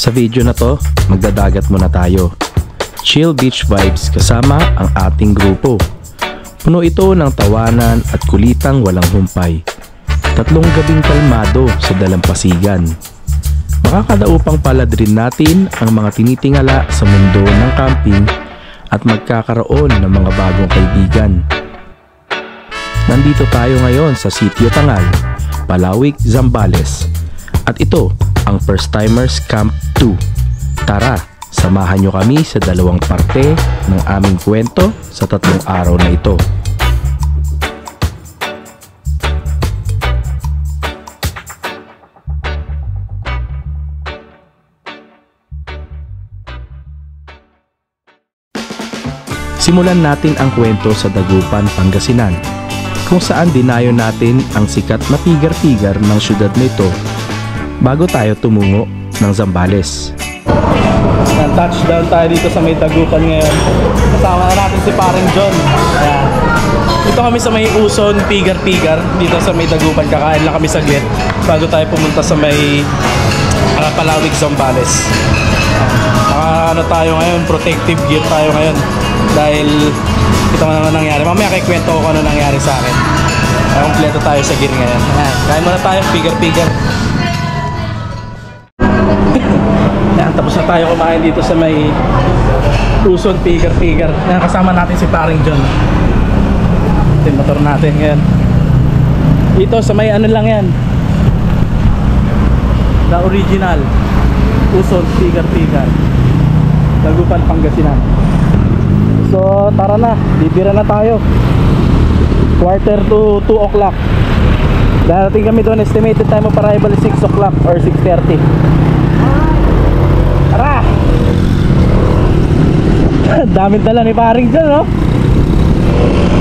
Sa video na to, magdadagat muna tayo. Chill beach vibes kasama ang ating grupo. Puno ito ng tawanan at kulitang walang humpay. 3 gabing kalmado sa dalampasigan. Makakadaupang palad rin natin ang mga tinitingala sa mundo ng camping at magkakaroon ng mga bagong kaibigan. Nandito tayo ngayon sa Sitio Tangal, Palawig, Zambales. At ito ang First Timers Camp 2. Tara, samahan nyo kami sa 2 parte ng aming kwento sa 3 araw na ito. Simulan natin ang kwento sa Dagupan, Pangasinan, kung saan dinayo natin ang sikat na pigar-pigar ng syudad nito bago tayo tumungo ng Zambales. Touchdown tayo dito sa may Dagupan ngayon. Kasama na natin si Paring John. Ayan. Dito kami sa may Uson, pigar-pigar. Dito sa may Dagupan, kakain lang kami saglit bago tayo pumunta sa may Palawig, Zambales. Ano tayo ngayon, protective gear tayo ngayon. Dahil ito naman nangyari. Mamaya kikwento ko kung ano nangyari sa akin. Kompleto tayo sa gear ngayon. Ayan. Kain muna tayo, pigar-pigar. Yan, tapos na tayo kumain dito sa may Uson, pigar-pigar. Yan, kasama natin si Paring John. Ito yung motor natin ngayon. Dito sa may ano lang yan, the original Uson, pigar-pigar, Dagupan, Pangasinan. So tara na, bibira na tayo. 1:45 to 2 o'clock. Darating kami doon, estimated time of arrival is 6 o'clock or 6:30. Tara! Daming dala ni Paring dyan, no?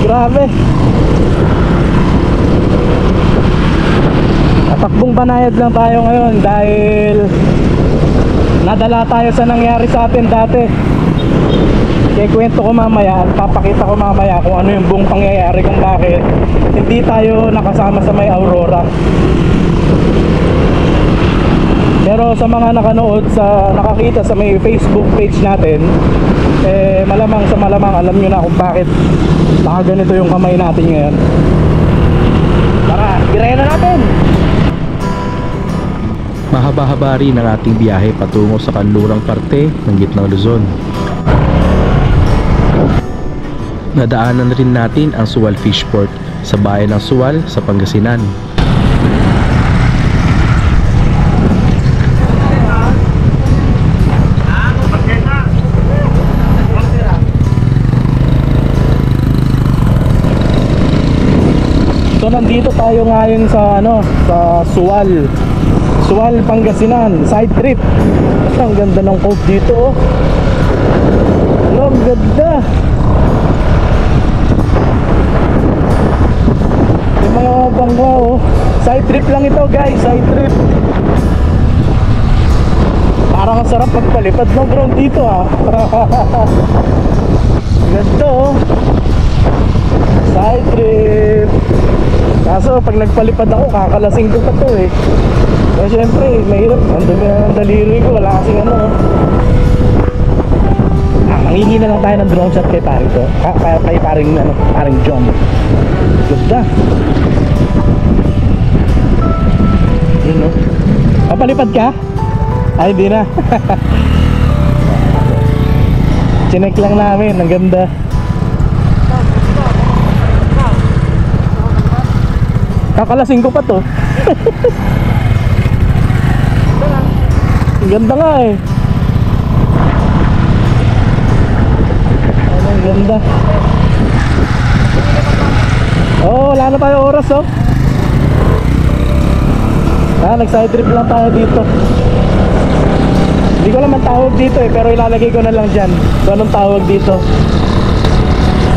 Grabe. Tatakbong banayad lang tayo ngayon dahil nadala tayo sa nangyari sa atin dati. Kaya kwento ko mamaya at papakita ko mamaya kung ano yung buong pangyayari kung bakit hindi tayo nakasama sa may Aurora. Pero sa mga nakakita sa may Facebook page natin, malamang sa malamang alam nyo na kung bakit nakaganito yung kamay natin ngayon. Tara, girayan na natin! Mahaba-haba rin ang ating biyahe patungo sa kanlurang parte ng gitnang Luzon. Nadaanan rin natin ang Sual Fishport sa bayan ng Sual sa Pangasinan. So nandito tayo ngayon sa sa Sual, Pangasinan, side trip. Ang ganda ng cove dito, oh. Ang ganda. May mga bangka, oh. Side trip lang ito, guys, side trip. Parang ang sarap magpalipad ng drone dito, ah. Ganda, oh. Side trip. Kaso pag nagpalipad ako, kakalasing ko pa to, eh. Kaya syempre, mahirap. Ang daliri ko, wala kasing ano. Mangingi na lang tayo ng drone shot kay Paring to. Kay Paring John. Ganda. Yun, no? Papalipad ka? Ay, hindi na. Chinek lang namin, ang ganda. Kakalasing ko pa to. Ang ganda nga, eh. Ang ganda. Oh, wala na tayo oras, oh. Nag-side trip lang tayo dito. Hindi ko naman tawag dito, eh, pero ilalagay ko na lang dyan kung anong tawag dito.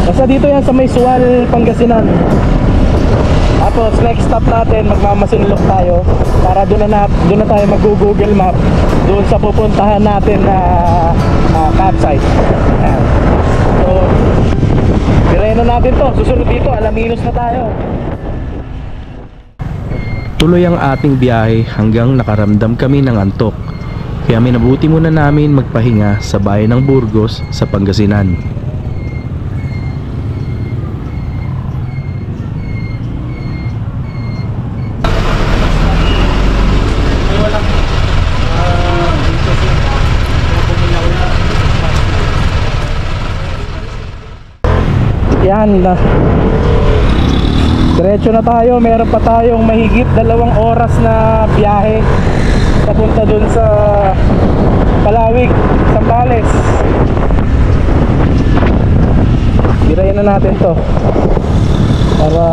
Basta dito yan sa may Sual, Pangasinan. Tapos next stop natin, magmamasinlok tayo para doon na tayo mag-Google Map doon sa pupuntahan natin na campsite. So Tirayan na natin to. Susunod dito, Alaminos na tayo. Tuloy ang ating biyahe hanggang nakaramdam kami ng antok. Kaya minabuti muna namin magpahinga sa bayan ng Burgos sa Pangasinan. Yan na. Diretso na tayo. Meron pa tayong mahigit 2 oras na biyahe papunta dun sa Palawig, Zambales. Birayan na natin to para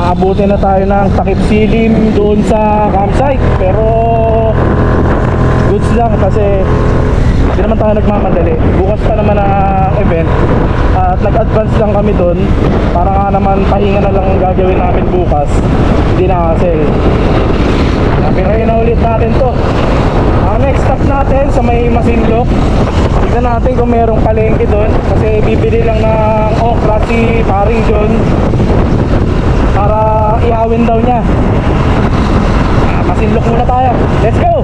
aabutin na tayo ng Takip Silim doon sa campsite. Pero goods lang kasi hindi naman tayo nagmamadali. Bukas pa naman ang event at nag-advance lang kami doon para nga naman pahinga na lang ang gagawin namin bukas. Hindi na kasi napirahin na ulit natin to. Ang next stop natin sa may Masinloc. Tignan natin kung merong palengke doon kasi bibili lang ng okra si Paring John para ihawin daw niya. Masinloc muna tayo. Let's go!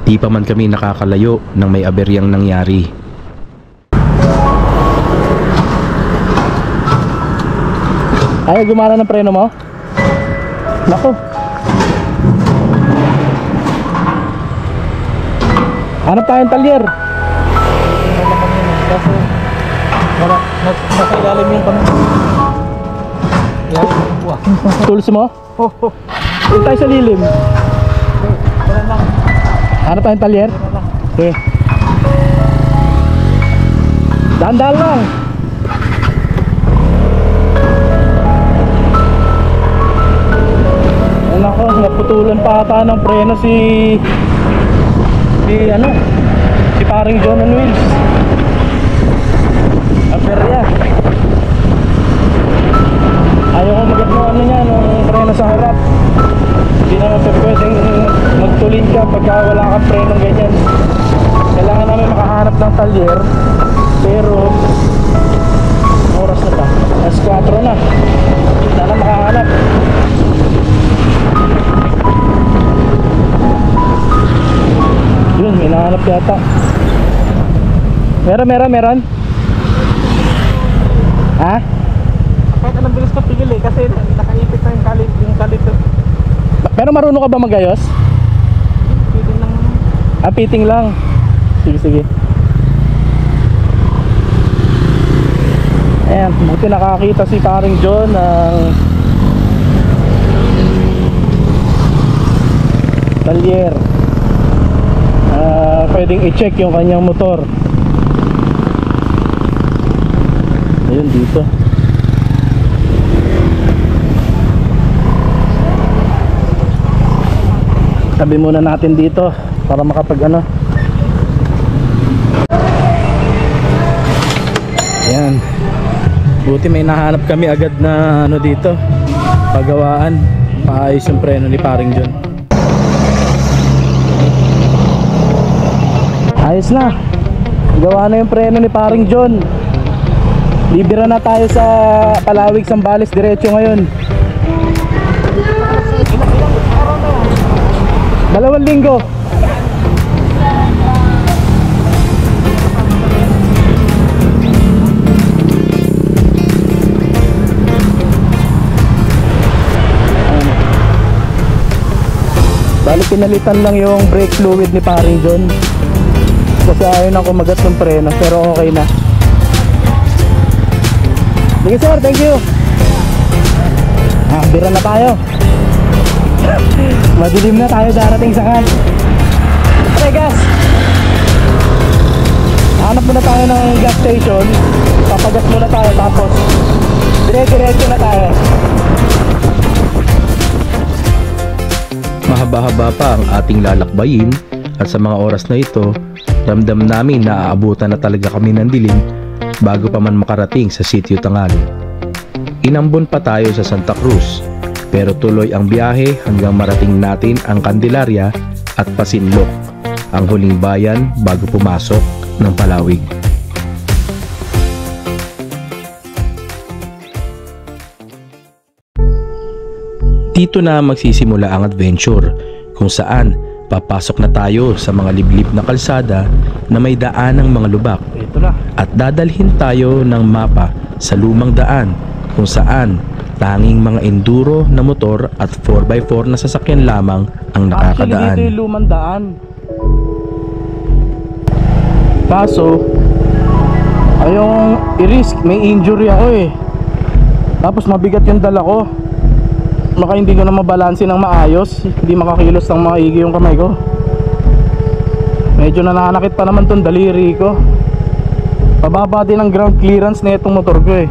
Di pa man kami nakakalayo nang may aberyang nangyari. Ay, gumana ng preno mo? Naku. Hanap tayong talyer. Kasi wala, nasa ilalim yung pan. Tools mo? Doon tayo sa lilim. Wala lang. Hanap tayong talyer? Okay. Dahan-dahan lang. Nako, naputulan pa ata ng preno si Paring John on wheels. Aperya. Ayaw ko magat mo niya nung preno sa harap. Hindi naman pwedeng magtulin ka pagka wala kang prenong ganyan. Kailangan namin makahanap ng talyer. Pero oras na pa, alas 4 na. Sana makahanap. Yun, may nahanap yata. Meron. Ha? Kahit anong bilis ko pigil kasi nakaipit na yung kalit. Pero marunong ka ba magayos? Piting lang naman. Piting lang. Sige. Ayan, buti nakakita si Paring John ng talyer. Pwedeng i-check yung kanyang motor. Ayun, dito. Tabi muna natin dito para makapag Ayan. Buti may nahanap kami agad na dito. Pagawaan. Paayos yung preno ni Paring John. Ayos na. Gawa na yung preno ni Paring John. Libera na tayo sa Palawig, Zambales diretso ngayon. 2 linggo. Bali pinalitan lang yung brake fluid ni Paring John kasi ayaw na kumagat ng preno, pero okay na. Sige sir, thank you. Bira na tayo. Madilim na tayo darating sa kan. Okay gas. Hanap muna tayo ng gas station. Papagas muna tayo tapos dire-diretso na tayo. Mahaba-haba pa ang ating lalakbayin at sa mga oras na ito, ramdam namin na aabutan na talaga kami ng dilim bago pa man makarating sa Sitio Tangal. Inambon pa tayo sa Santa Cruz pero tuloy ang biyahe hanggang marating natin ang Candelaria at Masinloc, ang huling bayan bago pumasok ng Palawig. Dito na magsisimula ang adventure kung saan Papasok na tayo sa mga liblib na kalsada na may daan ng mga lubak Ito na. at dadalhin tayo ng mapa sa lumang daan kung saan tanging mga enduro na motor at 4x4 na sasakyan lamang ang Actually, nakakadaan. dito yung lumang daan. Kaso, ayong i-risk, may injury ako eh. Tapos mabigat yung dala ko. Baka hindi ko na mabalansin ng maayos. Hindi makakilos ng maigi yung kamay ko. Medyo nananakit pa naman tong daliri ko. Pababa din ang ground clearance na itong motor ko eh.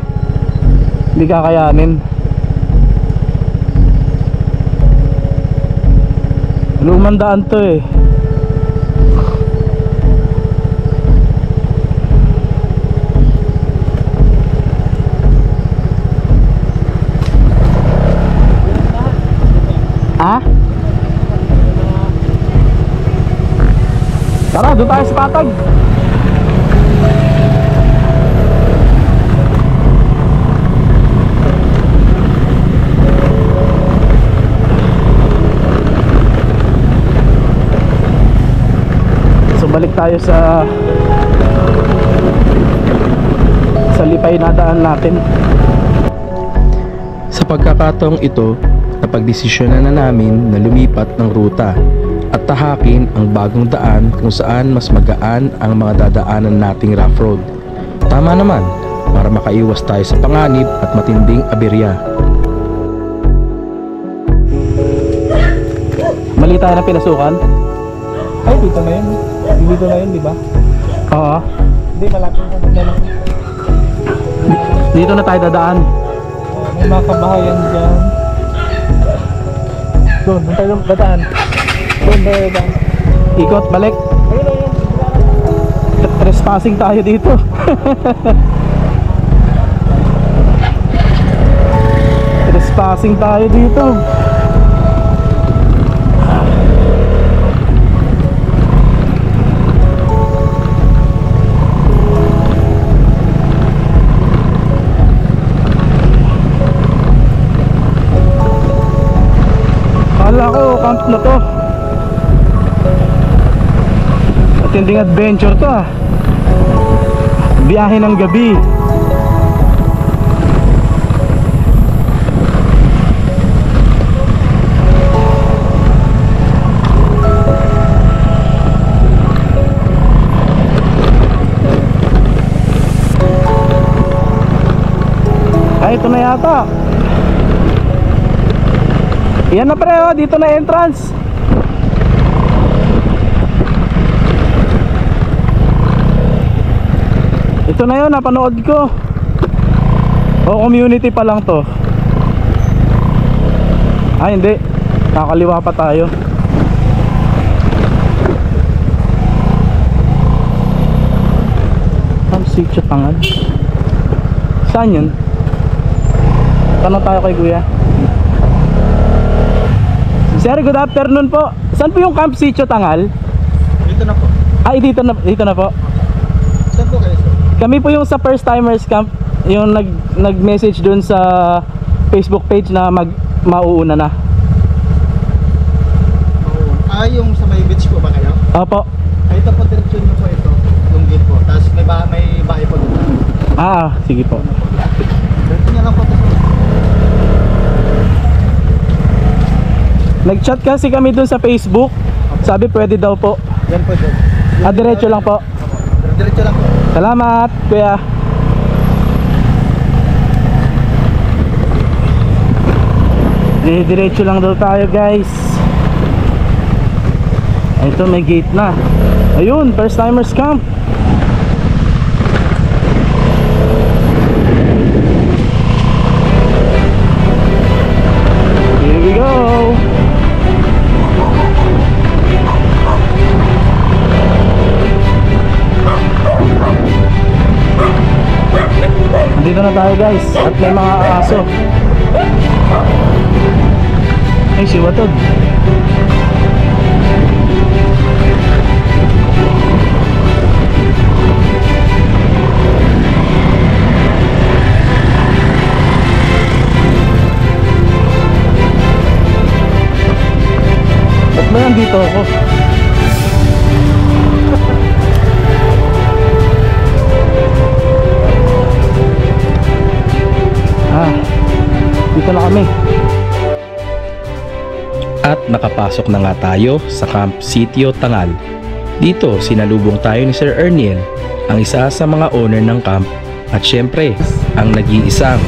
Hindi kakayanin. Lumang daan to eh. Ha? Tara, doon tayo sa patag. So balik tayo sa lipay na daan natin. Sa pagkakataong ito, napagdesisyonan na namin na lumipat ng ruta at tahakin ang bagong daan kung saan mas magaan ang mga dadaanan nating rough road. Tama naman, para makaiwas tayo sa panganib at matinding aberya. Mali tayo na pinasukan? Ay, dito na yun. Dito na yun, di ba? Oo. Hindi, malapit na lang. Dito na tayo dadaan. May mga kabahayan dyan. Doon tayo dadaan. Doon tayo dadaan. Ikot, balik. Ayun, ayun. Trespassing tayo dito. Trespassing tayo dito. Kala ko camp na to. Matinding adventure to ah. Biyahe ng gabi. Ay, ito na yata. Yan na pre, oh, dito na entrance. Ito na yun, napanood ko. O community pa lang to. Ay hindi, kakaliwa pa tayo. Ang sitio Tangal. Saan yun? Tanong tayo kay kuya. Sir, good afternoon po. Saan po yung Camp Sitio Tangal? Dito na po. Ay, dito na po. Saan po kayo, sir? Kami po yung sa First Timers Camp, yung nag-message dun sa Facebook page na mauuna na. Ah, yung sa may beach po ba kayo? Opo. Ay, ito po, diretsyon nyo po ito. Yung gate po. Tapos may bahay po dito. Ah, sige po. Diretsyon nyo lang po ito. Nag-chat kasi kami dun sa Facebook. Sabi pwede daw po. Yan po dyan. Ah, diretso lang po. Diretso lang po. Salamat, kuya. Diretso lang daw tayo, guys. Ito, may gate na. Ayun, First Timers Camp. Here we go. Dito na tayo, guys. At may mga aso. Ay, si Watod. ba nandito ako? Dito na kami. At nakapasok na nga tayo sa Camp Sitio Tangal. Dito sinalubong tayo ni Sir Erniel, ang isa sa mga owner ng camp at syempre ang nag-iisang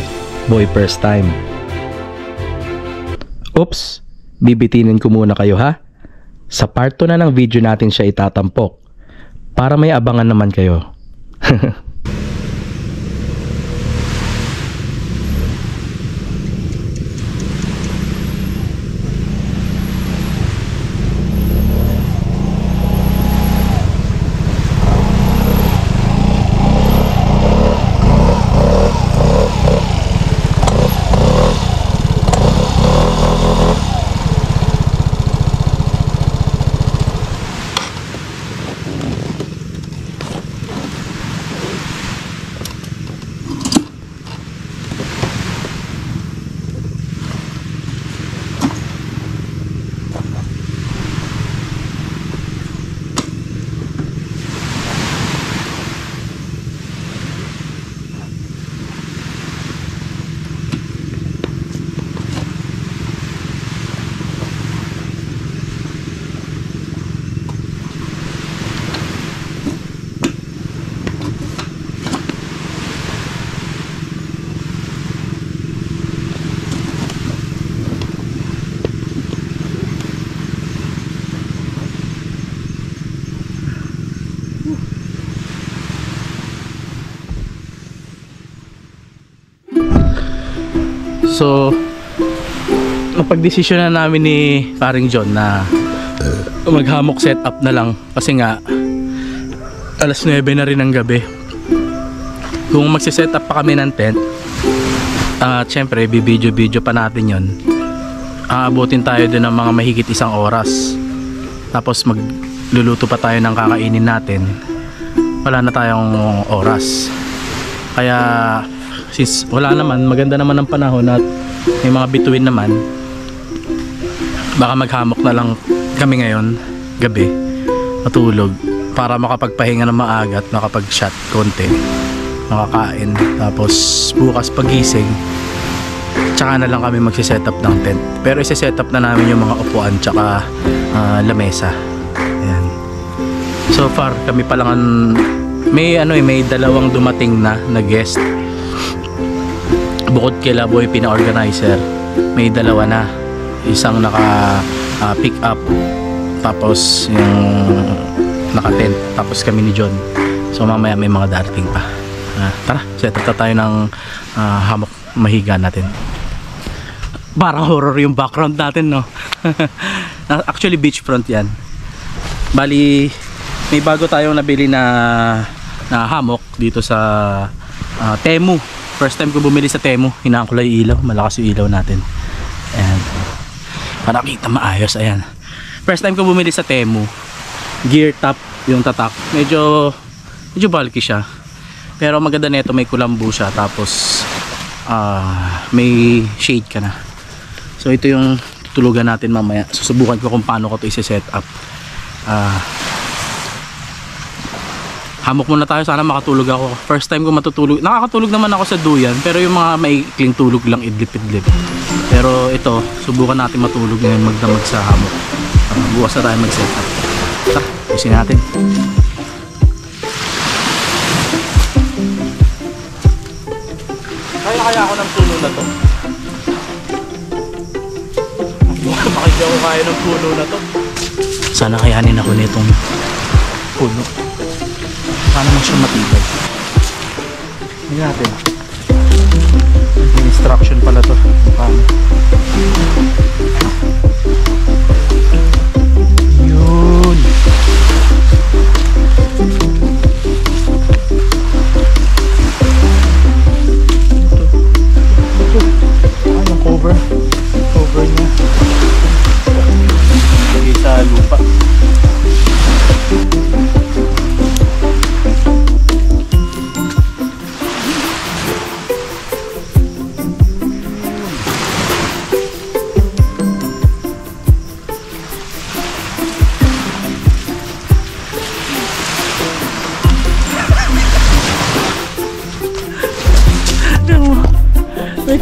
boy first time. Oops, bibitinin ko muna kayo ha. Sa part 2 na ng video natin siya itatampok para may abangan naman kayo. So, napagdesisyon na namin ni paring John na maghammock setup na lang kasi nga alas 9 na rin ng gabi. Kung magsiset up pa kami ng tent, syempre bibidyo pa natin yon. Aabutin tayo din ng mga mahigit 1 oras. Tapos magluluto pa tayo ng kakainin natin. Wala na tayong oras. Kaya since wala naman, maganda naman ang panahon at may mga bituin naman, baka maghammock na lang kami ngayon gabi, matulog para makapagpahinga ng maaga at makapag-shot konti, makakain, tapos bukas pagising tsaka na lang kami magsisetup ng tent. Pero isa-setup na namin yung mga upuan tsaka lamesa. Ayan. So far kami pa lang may 2 dumating na guest. Bukod kay Laboy pina-organizer, may 2 na. Isang naka pick up, tapos yung naka tent, tapos kami ni John. So mamaya may mga darating pa. Tara, set up tayo ng hammock mahiga natin. Parang horror yung background natin, no? Actually beachfront yan. Bali, may bago tayong nabili na hammock dito sa Temu. First time ko bumili sa Temu, hinaan ko lang yung ilaw, malakas yung ilaw natin. Ayan. Para kita maayos, ayan. First time ko bumili sa Temu, gear top yung tatak. Medyo bulky siya. Pero maganda nito, may kulambu siya, tapos may shade ka na. So ito yung tulugan natin mamaya. Susubukan ko kung paano ko ito i-set up. Hammock muna tayo, sana makatulog ako. First time ko matutulog. Nakakatulog naman ako sa duyan, pero yung mga maikling tulog lang, idlip-idlip. Pero ito, subukan natin matulog ngayon, magdamag sa hammock. Bukas na tayo mag-set up. Tara, isin natin. Kaya ako ng puno na to. Bakit di ako kaya ng puno na to? Sana kayanin ako nitong puno. Paano mo siya matibay? Hindi natin. May instruction pala to. Paano? Yun. Ito. Yung cover niya. Lagi sa lupa.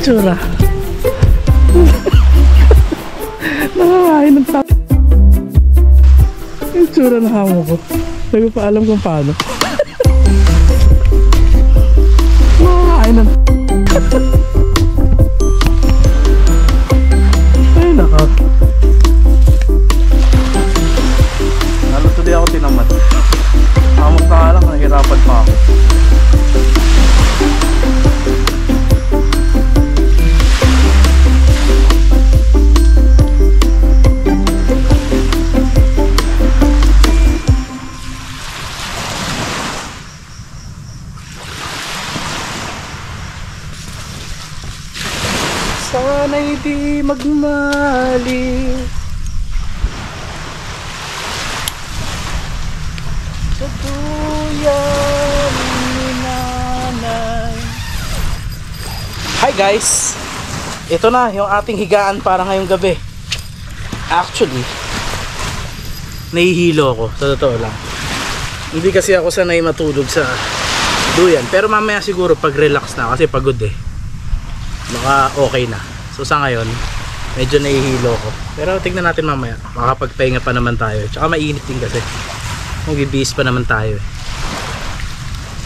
Tsura. Nakakain ng tap. Yung tsura ng hamo ko. Hindi ko pa alam kung paano. Nakakain ng ay naka. Halos tuloy ako tinamat. Hamot na lang, nahihirapan pa ako. Sana'y di magmali sa tuyan ni nanay. Hi guys! Ito na yung ating higaan para ngayong gabi. Actually, nahihilo ako, sa totoo lang. Hindi kasi ako sanay matulog sa duyan. Pero mamaya siguro pag relax na kasi pagod eh. Baka okay na. So sa ngayon, medyo nahihilo ko. Pero tignan natin mamaya. Makapagpahinga pa naman tayo. Tsaka mainit din kasi. Magbibihis pa naman tayo eh.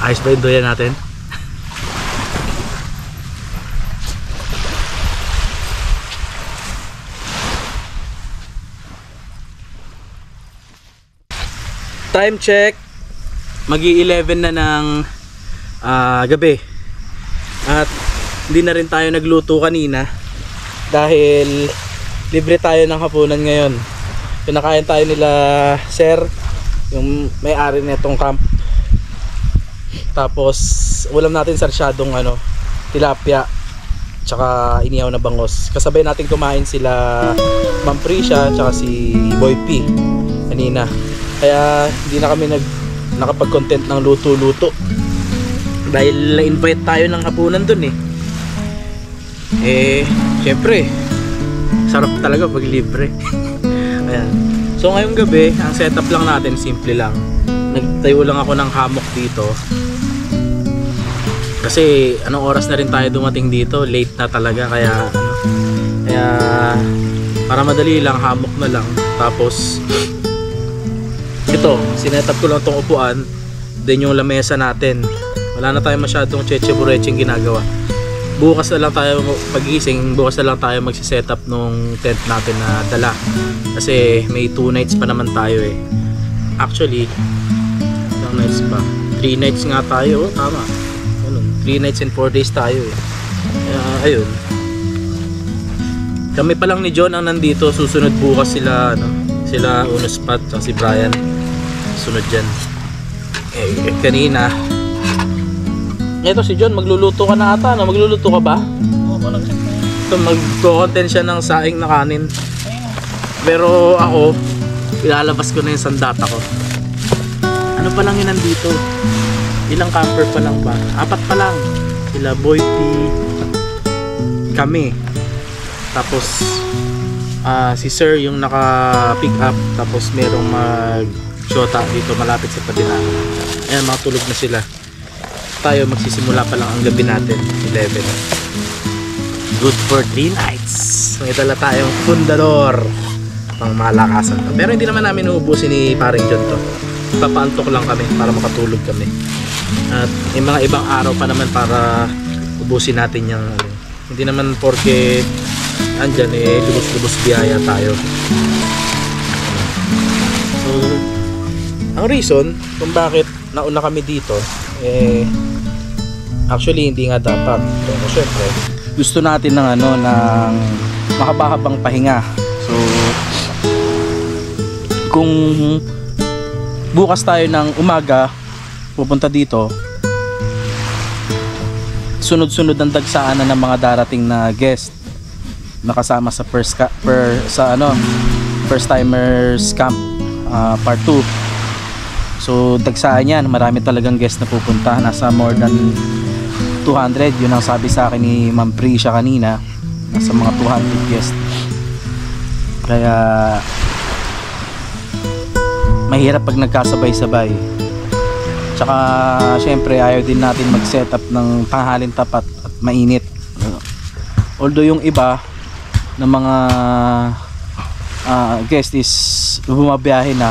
Ayos ba yung duyan natin? Time check. Magi-11 na ng gabi. At hindi na rin tayo nagluto kanina dahil libre tayo ng hapunan ngayon. Pinakain tayo nila sir, yung may-ari nitong camp. Tapos ulam natin sarsyadong tilapia tsaka inihaw na bangos. Kasabay natin kumain sila Ma'am Prisha tsaka si Boy P kanina. Kaya hindi na kami nakapag-content ng luto-luto dahil na-invite tayo ng hapunan dun eh. Syempre sarap talaga pag libre. Ayan. So ngayong gabi, ang setup lang natin simple lang. Nagtayo lang ako ng hammock dito. Kasi anong oras na rin tayo dumating dito, late na talaga kaya para madali lang hammock na lang. Tapos ito, sinetup ko lang tong upuan, then yung lamesa natin. Wala na tayo masyadong cheche-burecheng ginagawa. Bukas na lang tayo pagising, bukas na lang tayo magsisetup nung tent natin na dala. Kasi may 2 nights pa naman tayo eh. Actually, ilang nights pa? 3 nights nga tayo, tama. 3 nights and 4 days tayo eh. Ayun. Kami pa lang ni John ang nandito, susunod bukas sila sila Unospat at si Brian. Sunod dyan. Kanina ito si John, magluluto ka na ata, no? Magluluto ka ba? Oo, nag-check na yun. Ito, mag-content siya ng saing na kanin. Pero ako, ilalabas ko na yung sandata ko. Ano pa lang yun nandito? Ilang camper pa lang ba? 4 pa lang. Sila Boy P, kami. Tapos, si Sir yung naka-pick up. Tapos merong mag-shota dito malapit sa tabi namin. Ayan, mga tulog na sila. Tayo magsisimula pa lang ang gabi natin 11. Good for 3 nights. May dala tayong fundador pang malakasan to. Pero hindi naman namin uubusin ni paring John to. Papaantok lang kami para makatulog kami. At may mga ibang araw pa naman para ubusin natin yung hindi naman porke andyan lubos-lubos biyaya tayo. So ang reason kung bakit nauna kami dito actually hindi nga dapat. Pero syempre gusto natin ng ng mahaba-habang pahinga. So kung bukas tayo ng umaga pupunta dito, sunod-sunod ang dagsaan na ng mga darating na guest nakasama sa first timers camp part 2. So dagsaan yan, marami talagang guest na pupunta, nasa more than 200, yun ang sabi sa akin ni Ma'am Prisha kanina, nasa mga 200 guest. Kaya mahirap pag nagkasabay-sabay. Tsaka syempre ayaw din natin mag-setup ng tanghalin tapat at mainit. Although yung iba ng mga guest is bumabiyahe na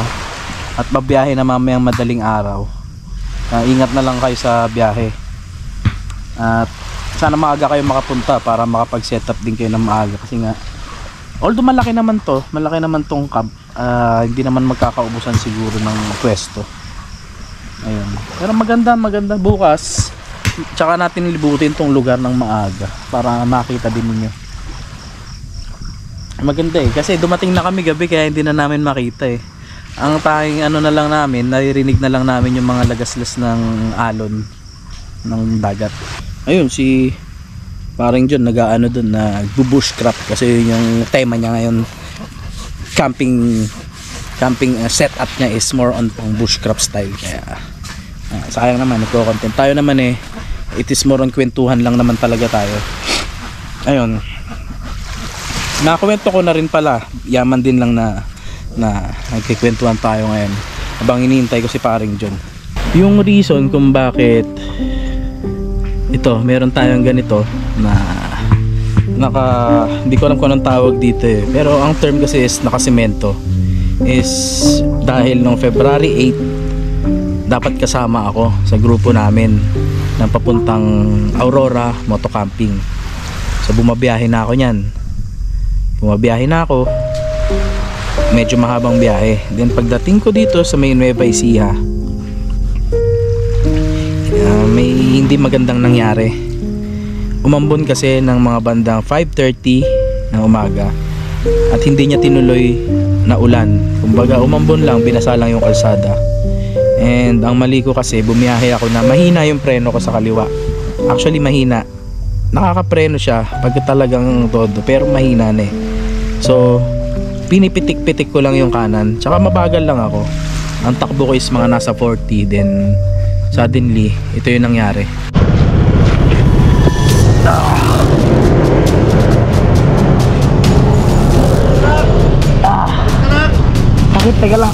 at babiyahe na mamayang madaling araw. Ingat na lang kayo sa biyahe. At sana maaga kayo makapunta para makapag-set up din kayo ng maaga kasi nga although malaki naman tong camp, hindi naman magkakaubusan siguro ng pwesto. Ayun. Pero maganda bukas. Tsaka natin libutin tong lugar ng maaga para makita din ninyo. Maganda kasi dumating na kami gabi kaya hindi na namin makita Ang tanging ano na lang namin, naririnig na lang namin yung mga lagaslas ng alon ng dagat. Ayun si parang John nag-aano doon na bushcraft kasi yun yung tema niya ngayon. Camping setup niya is more on pang bushcraft style kaya sayang naman nagko-content tayo naman it is more on kwentuhan lang naman talaga tayo. Ayun, nakuwento ko na rin pala, yaman din lang na nagkikwentuhan tayo ngayon habang iniintay ko si paring John. Yung reason kung bakit ito meron tayong ganito na hindi ko alam kung anong tawag dito pero ang term kasi is nakasemento is dahil noong February 8 dapat kasama ako sa grupo namin ng papuntang Aurora Moto Camping. So bumabiyahe na ako medyo mahabang biyahe. Then pagdating ko dito sa may Nueva Ecija, may hindi magandang nangyari. Umambon kasi ng mga bandang 5:30 ng umaga at hindi niya tinuloy na ulan. Kumbaga umambon lang, binasa lang yung kalsada. And ang mali ko kasi bumiyahe ako na mahina yung preno ko sa kaliwa. Actually mahina, nakakapreno siya pag talagang todo pero mahina na So pinipitik-pitik ko lang yung kanan, tsaka mabagal lang ako. Ang takbo ko is mga nasa 40. Then suddenly ito yung nangyari. Sakit, teka lang.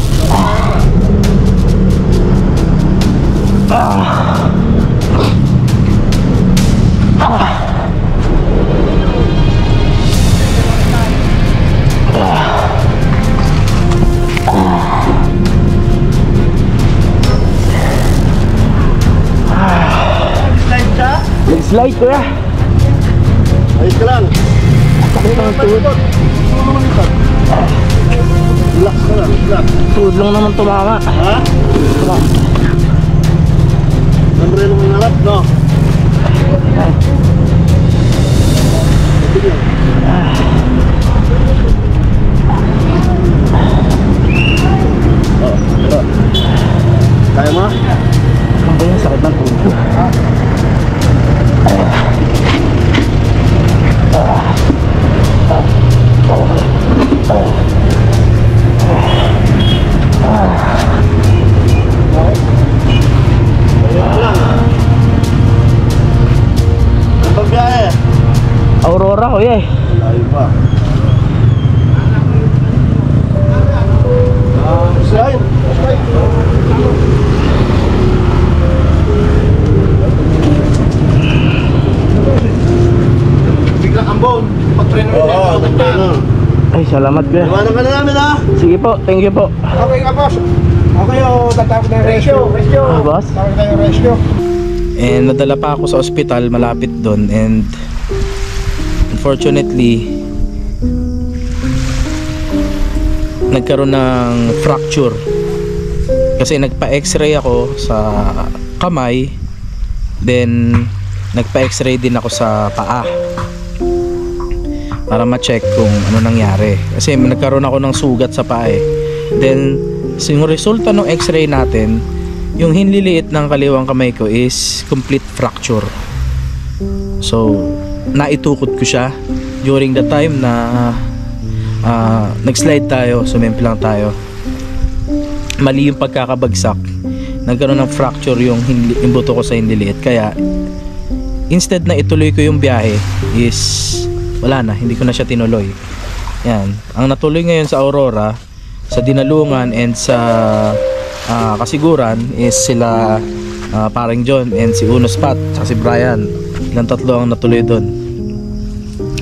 Nag-slide ko Ayos ka lang. Sakit ng tuhod. Relax ka lang, relax. Tuhod lang naman tumama. Ha? Siyempre nung hinarap, no? Kaya mo? Ang ba yung sakit ng tuhod? Aurora ko Layo pa. Slide. Bigla ambon. Pag-preno mo. Ay, salamat kuya. Iwanan ka na namin ha. Sige po, thank you po. Okay ka boss. Okay tatawag na yung rescue. Boss? Tawag na yung rescue. And nadala pa ako sa ospital malapit doon and unfortunately nagkaroon ng fracture kasi nagpa-x-ray ako sa kamay, then nagpa-x-ray din ako sa paa para ma-check kung ano nangyari kasi nagkaroon ako ng sugat sa paa then yung resulta ng x-ray natin, yung hinliliit ng kaliwang kamay ko is complete fracture. So naitukod ko siya during the time na nag-slide tayo, sumemplang tayo. Mali yung pagkakabagsak, nagkaroon ng fracture yung buto ko sa hinliliit. Kaya instead na ituloy ko yung biyahe is wala na, hindi ko na siya tinuloy. Yan, ang natuloy ngayon sa Aurora, sa Dinalungan and sa Kasiguran is sila paring John and si Uno Spot at si Brian. Ilang tatlo ang natuloy doon.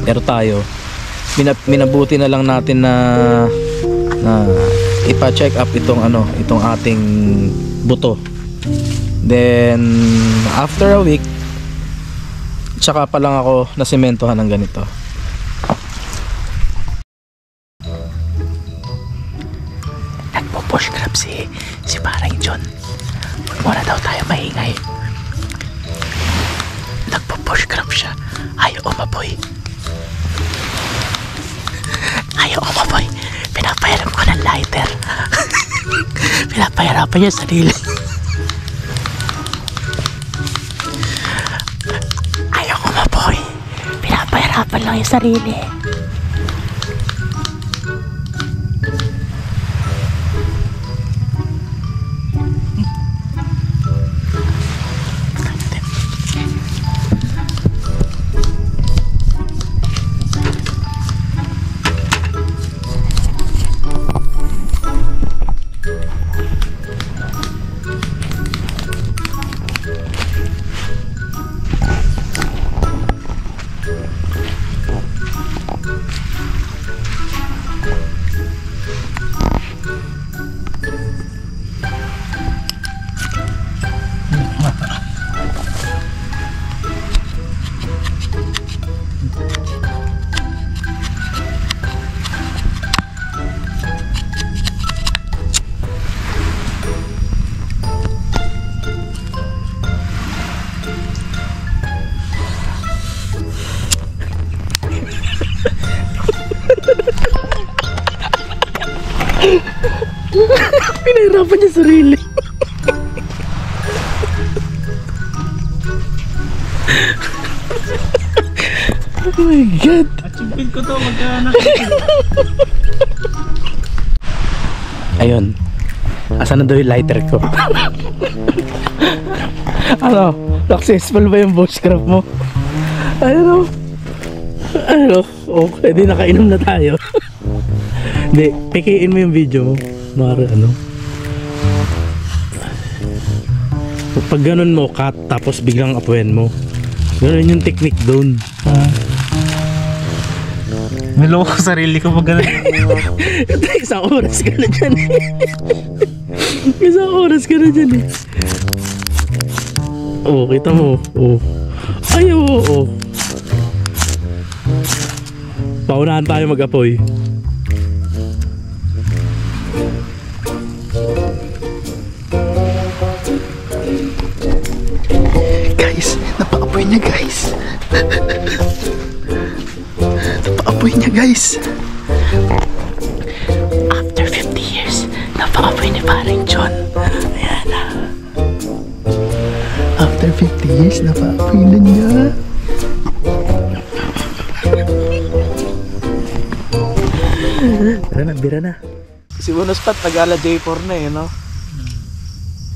Pero tayo, minabuti na lang natin na ipa-check up itong ating buto. Then after a week, tsaka pa lang ako nasimentohan ng ganito. Nagpo-push grab si parang John. Huwag muna daw tayo maingay. Nagpo-push grab siya. Ayaw umapoy. Pinapayaran ko ng lighter. Pinapahirapan niya sarili. Ayaw umapoy. Pinapahirapan lang yung sarili. Pinahirapan niya sarili. Oh my God. Achievement ko to, magkaanak. Ayun. Asan na daw yung lighter ko? Ano? Successful ba yung bush craft mo? Ano? Okay, di nakainom na tayo. Hindi, pikiin mo yung video mo. Mara, pag ganun mo, cut, tapos biglang apuin mo. Ganun yung technique doon. Niloko ko sarili ko pag gano'n. Isang oras ka na dyan eh. Isang oras ka na dyan eh. Oh, kita mo. Oh. Ay, oo. Paunahan tayo mag-apoy. Guys, napaapoy niya guys. Napaapoy niya guys. After 50 years, napaapoy ni parang John. Ayan na. After 50 years, napaapoy na niya. Bira na. Si Bonus Pat, nag-ala J4 na eh, no?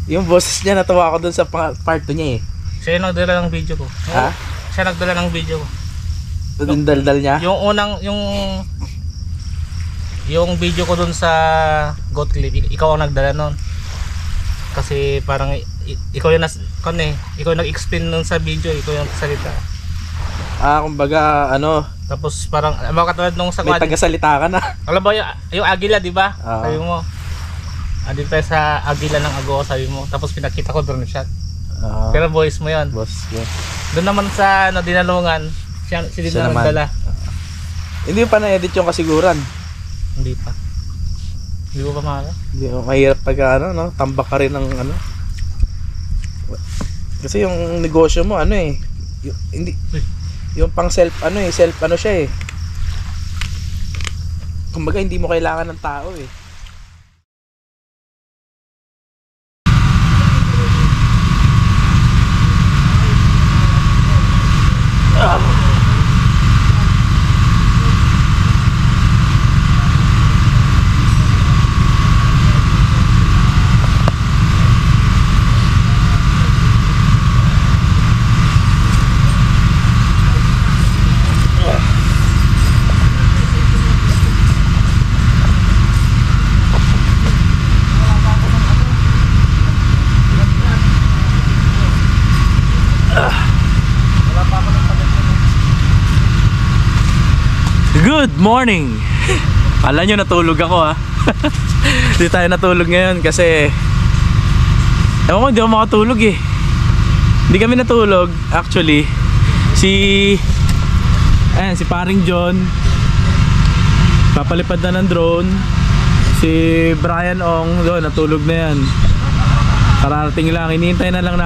Yung boses niya, natawa ako dun sa part 2 niya eh. Siya yung nagdala ng video ko. Ha? Siya nagdala ng video ko. Yung daldal niya? Yung unang, yung video ko dun sa Goat Clip, ikaw ang nagdala nun. Kasi parang ikaw yung ikaw yung nag-explain nun sa video, ikaw yung salita. Kumbaga, Tapos parang, katulad nung sa may tagasalita ka na. Alam ba yung Agila, di ba? Sabi mo, andun tayo sa Agila ng Ago, sabi mo. Tapos pinakita ko drone shot. Pero voice mo yun. Boss, yeah. Doon naman sa Dinalungan, si din na nagdala. Hindi pa na-edit yung kasiguran. Hindi pa. Hindi ko pa mahal. Hindi, mahirap pag tambak ka rin ng Kasi yung negosyo mo hindi yung pang self siya eh. Kumbaga hindi mo kailangan ng tao eh. Good morning! Kala nyo natulog ako ha. Hindi tayo natulog ngayon kasi ewan ko, hindi ako makatulog eh. Hindi kami natulog actually. Si paring John papalipad na ng drone. Si Brian Ong doon, natulog na yan. Kararating lang, iniintay na lang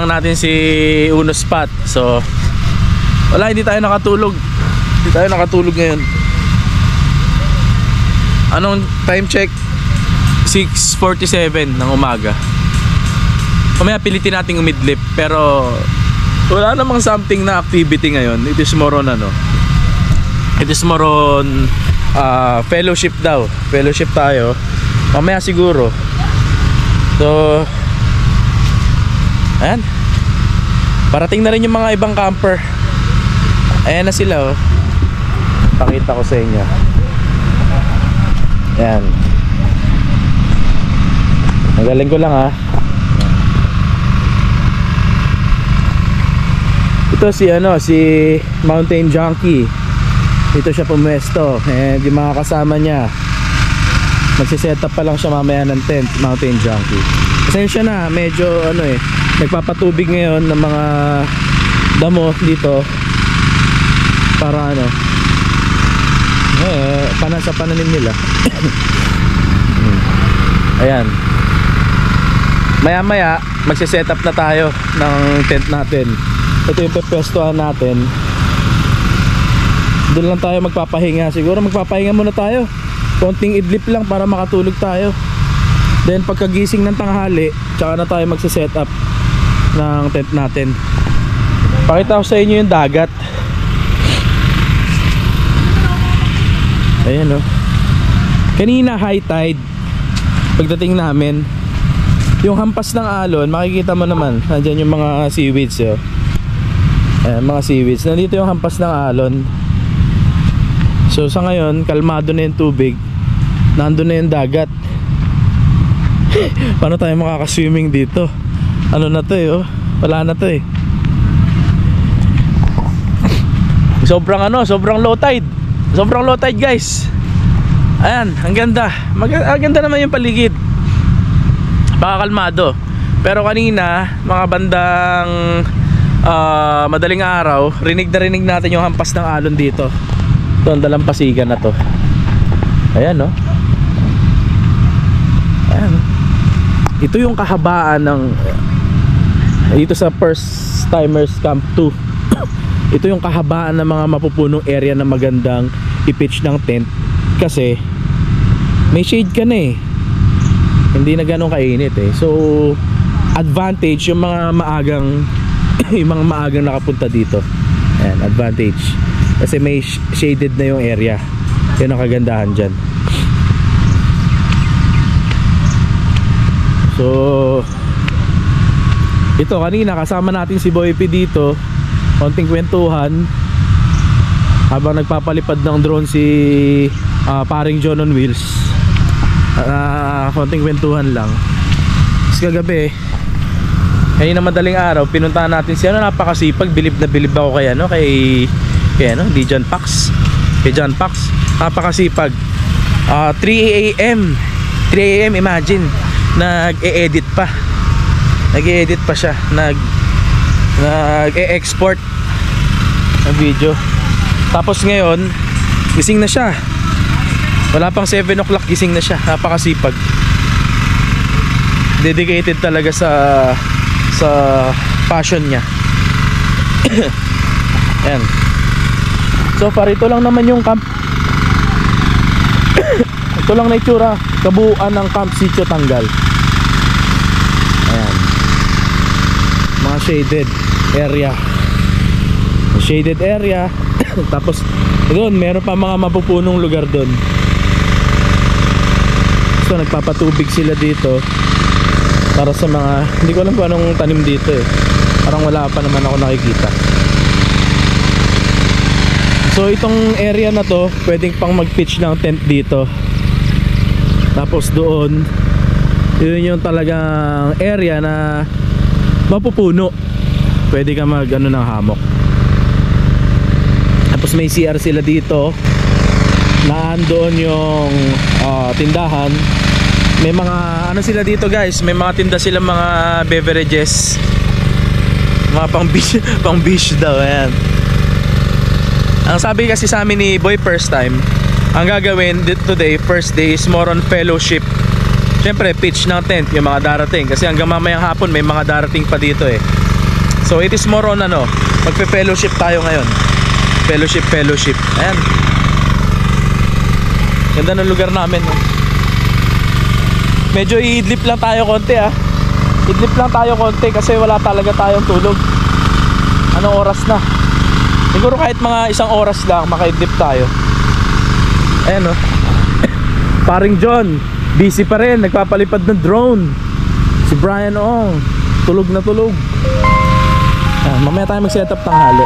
natin si Uno Spot. So wala, hindi tayo nakatulog. Hindi tayo nakatulog ngayon. Anong time check? 6:47 ng umaga. Mamaya pilitin nating umidlip, pero wala namang something na activity ngayon. It is more on It is more on fellowship daw. Fellowship tayo. Mamaya siguro. So ayan. Parating na rin yung mga ibang camper. Ayan na sila oh. Pakita ko sa inyo. Ayan. Magaling ko lang ha. Ito si Mountain Junkie. Dito siya pumwesto. And yung mga kasama niya, magsiset up pa lang siya mamaya ng tent. Mountain Junkie. Pasensya na, medyo nagpapatubig ngayon ng mga damo dito para sa pananim nila. Ayan. Maya magsiset up na tayo ng tent natin. Ito yung pepwestuhan natin. Doon lang tayo magpapahinga. Siguro magpapahinga muna tayo. Konting idlip lang para makatulog tayo. Then pagkagising ng tanghali, tsaka na tayo magsiset up ng tent natin. Pakita ko sa inyo yung dagat. Ayan o. Kanina high tide. Pagdating namin, yung hampas ng alon, makikita mo naman, nandyan yung mga seaweeds oh. Ayan, mga seaweeds. Nandito yung hampas ng alon. So sa ngayon, kalmado na yung tubig. Nandun na yung dagat. Paano tayo makakaswimming dito? Ano na to oh? Wala na to eh. Sobrang low tide. Sobrang low tide guys. Ayan, ang ganda. Ang ganda naman yung paligid. Kalmado. Pero kanina, mga bandang madaling araw, rinig natin yung hampas ng alon dito. Ito ang dalampasigan na to. Ayan no. Ayan. Ito yung kahabaan ng dito sa First Timers Camp 2. Ito yung kahabaan ng mga mapupunong area na magandang i-pitch ng tent. Kasi may shade ka na eh. Hindi na ganun kainit eh. So advantage yung mga maagang yung mga maagang nakapunta dito. Ayan, advantage. Kasi may shaded na yung area. Yun ang kagandahan dyan. So ito kanina kasama natin si Boy P dito. Konting kwentuhan habang nagpapalipad ng drone si paring John on Wheels. Konting kwentuhan lang. Kasi kagabi kanina madaling araw pinuntahan natin si napakasipag, bilib na bilib ako kay John Pax. Kay John Pax, napakasipag. 3 AM imagine, nag-e-edit pa siya, nag-e-export ng video. Tapos ngayon gising na siya, wala pang 7 o'clock gising na siya. Napakasipag, dedicated talaga sa passion niya. Ayan. So far ito lang naman yung camp. Ito lang na itsura, kabuuan ng Camp Sitio Tanggal. Ayan. Mga shaded area. Tapos doon meron pa mga mapupunong lugar doon. So nagpapatubig sila dito para sa mga, hindi ko alam kung anong tanim dito eh. Parang wala pa naman ako nakikita. So itong area na to, pwedeng pang mag-pitch ng tent dito. Tapos doon, yun yung talagang area na mapupuno. Pwede ka ng hammock. Tapos Tapos may CR sila dito. Naandoon yung tindahan. May mga ano sila dito guys, may mga tinda sila mga beverages. Mga pang beach daw, ayan. Ang sabi kasi sa amin ni Boy first time, ang gagawin today, first day is more on fellowship. Siyempre pitch ng tent yung mga darating kasi hanggang mamayang hapon may mga darating pa dito eh. So it is more on ano, magpe-fellowship tayo ngayon. Fellowship. Ayan. Ganda ng lugar namin, no? Medyo i-idlip lang tayo konti ah. Idlip lang tayo konti kasi wala talaga tayong tulog. Anong oras na? Siguro kahit mga 1 oras lang maka-idlip tayo. Ayan, no? Paring John, busy pa rin, nagpapalipad ng drone. Si Brian Ong, tulog na tulog. Mamaya tayo mag-set up ng halo.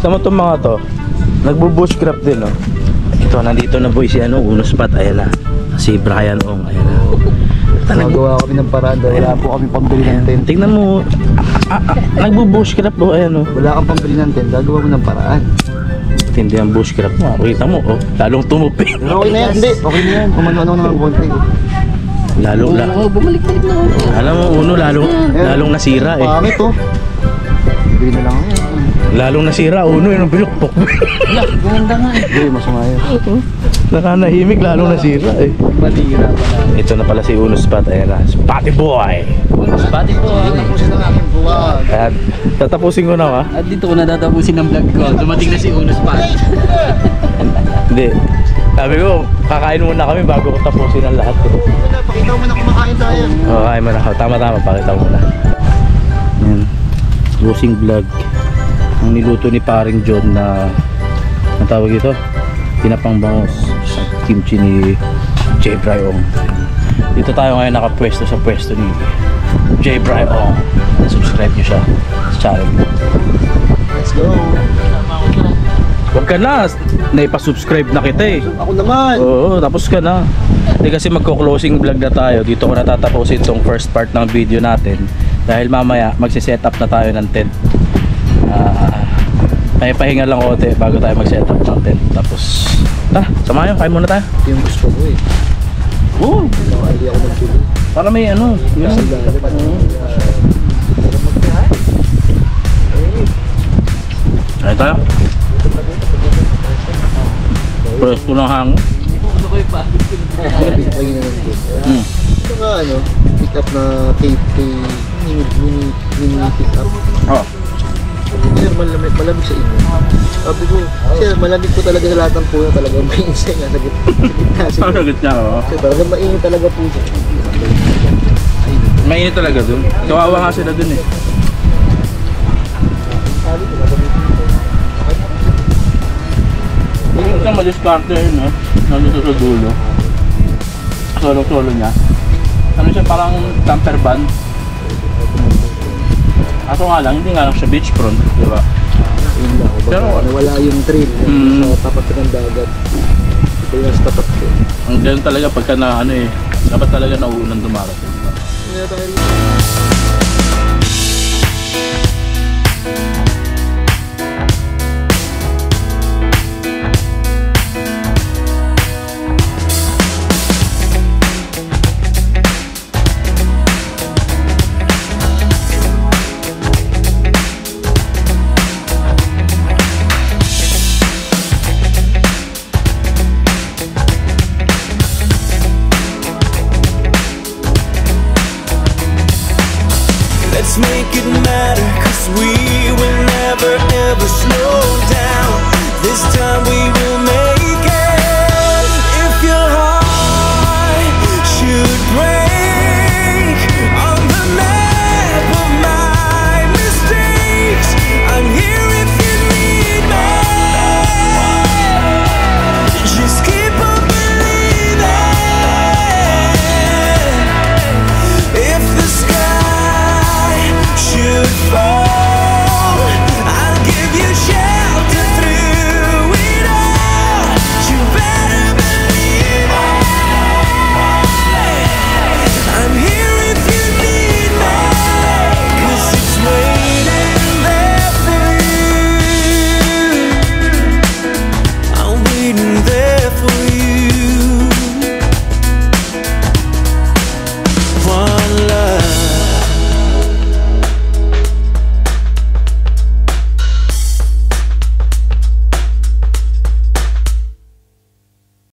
Sama itong mga to, nagbo-bushcraft din, no? Ito, nandito na boy si Uno Spot, ayan na. Si Brian Ong, ayan na. Nagawa kami ng paraan dahil wala po kami pambili ng tent. Tingnan mo, nagbo-bushcraft po, ayan, no? Wala kang pambili ng tent, gagawa mo ng paraan. Tindi ang bushcraft mo, kita mo, oh, lalong tumupi. Okay na yan, hindi. Okay na yan, kung ano-ano naman konti. Lalong la. Bumalik-balik na. Alam mo, Uno, lalong nasira eh. Pangit to. Bili na lang yan. Lalong nasira, Uno, yun ang bilukpok. Ganda nga eh. Hindi, masama yun. Nakanahimik, lalong nasira eh. Matira pala. Ito na pala si Uno Spot, ayan na. Spotty Boy! Spotty Boy! Tapusin ang aking buwag. Ayan, tatapusin ko na ka. At dito ko natatapusin ang vlog ko. Dumating na si Uno Spot. Hindi. Sabi ko, kakain muna kami bago ko tapusin ang lahat. Pakita mo na kumakain tayo. Oo, kain muna. Tama-tama, pakita mo muna. Ayan. Closing vlog. Ang niluto ni Paring John na ang tawag ito, pinapang bangos at kimchi ni J. Brian. Dito tayo ngayon nakapwesto sa pwesto ni J. Brian. Subscribe nyo siya sa channel. Let's go. Huwag ka na, naipasubscribe na kita eh. Ako naman. Oo, tapos ka na. Hindi kasi magko-closing vlog na tayo. Dito ko natatapusin itong first part ng video natin. Dahil mamaya magsiset up na tayo ng tent. Pahinga lang konti bago tayo mag-set up ng tent. Tapos, samahan, kain muna tayo. Ito yung gusto ko eh. Oo, Hindi ako nagpili. para may ano. Yun. Ay tayo. Press ko ng hangin. Ito nga pick up na mini pick up. Oh. Sir, malamig sa inyo. Sabi ko, sir, malamig po talaga sa lahat ng puno. Talagang mainit nga sa gitna. Ang gitna, oo. Sir, talagang mainit talaga po siya. Mainit talaga dun. Kawawa nga sila dun eh. Yung isang madiskarte yun, no? Nandito sa dulo. Solo-solo niya. Ano siya, parang camper van. Kaso nga lang, hindi nga lang siya beachfront, di ba? Yun lang. Pero, nawala yung trail sa tapat ng dagat. Ito yung sa tapat ko. ang ganun talaga pagka na ano eh, dapat talaga nauunang dumarating. Kaya tayo rin. Let's make it matter, 'cause we will never ever slow down.